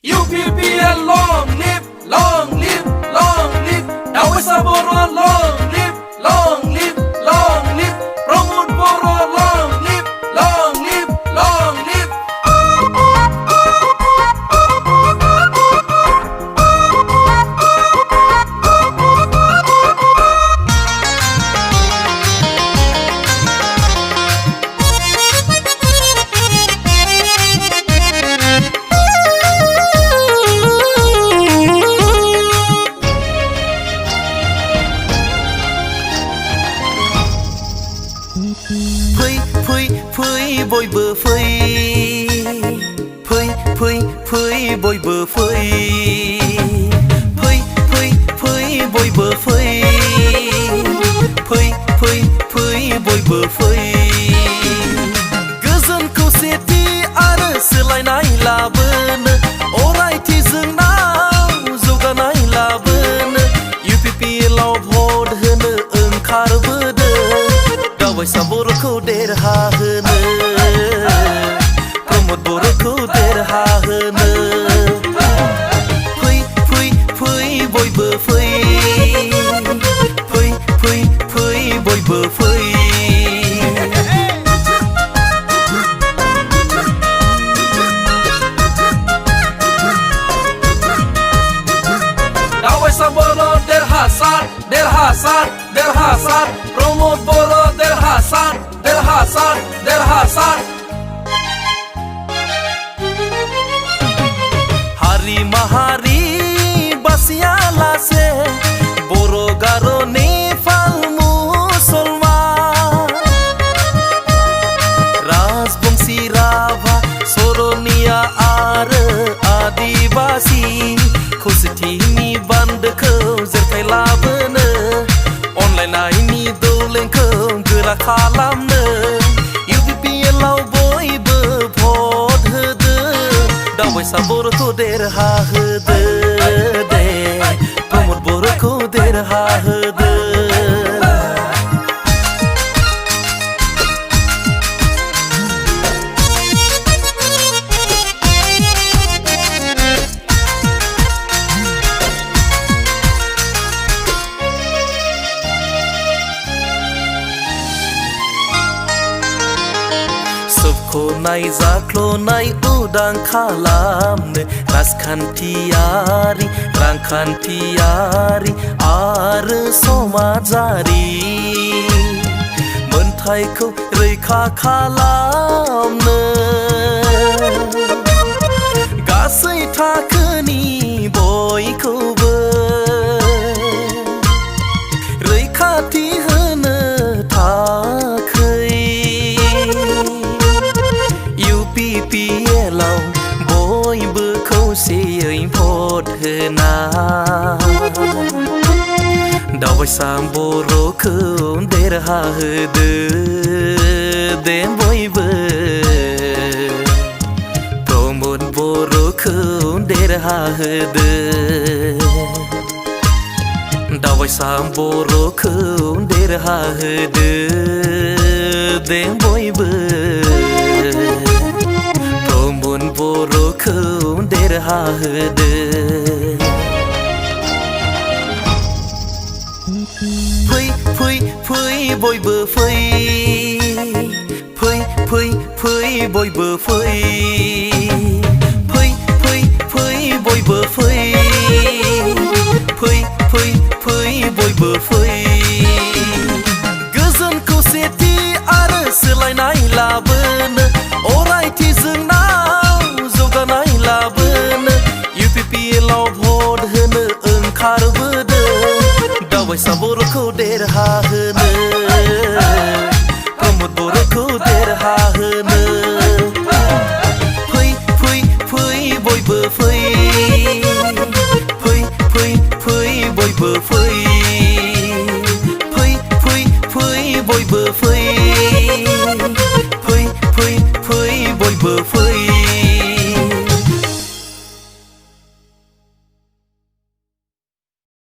UPPL long live, long live, long live. Dawai Sabora long live, long live, long live. Pramod Bora long live, long live, long live. Phơi bồi bờ phơi bồi bờ phơi bồi bờ phơi bồi bờ phơi gözün kuseti arı selaynay labın oray tizin now zoganay labın UPPL vote होनो ओंखारबोदो दावबाय साबरखौ देरहाहोनो प्रमद बर'खौ देरहाहोनो फै बयबो फै बयबो फै Dawai Sabora derhasar, derhasar, derhasar. Pramod Bora derhasar, derhasar, derhasar. Hari mahari basiala se boro garo Nepal musulman Rajbongsi Rava Soronia are adivasi Khositini bandखौ जरखाय लाबोनो अनलायनायनि दौलेंखौ गोरा खालामनो UPPL आव बयबो भट होदो दावबाय साबरखौ देरहाहोदो दे प्रमद बर'खौ देरहाहोदो सोबख'नाय जाख्ल'नाय उदां खालामनो राजखान्थियारि रांखान्थियारि आरो समाजारि मोनथायखौ रैखा खालामनो गासै थाखोनि बयखौबो रैखाथि होनो थाखै UPPL आव बयबो खौसेयै भट होना दावबाय साबरखौ देरहाहोदो दे बयबो प्रमद बर'खौ देरहाहोदो दावबाय साबरखौ देरहाहोदो दे बयबो प्रमद बर'खौ देरहाहोदो फै बयबो फै बयबो फै बयबो फै बयबो फै गोजोन खौसेथि आरो सोलायनाय लाबोनो अरायथि जोंनाव जौगानाय लाबोनो UPPL आव भट होनो ओंखारबोदो दावबाय साबरखौ देरहाहोनो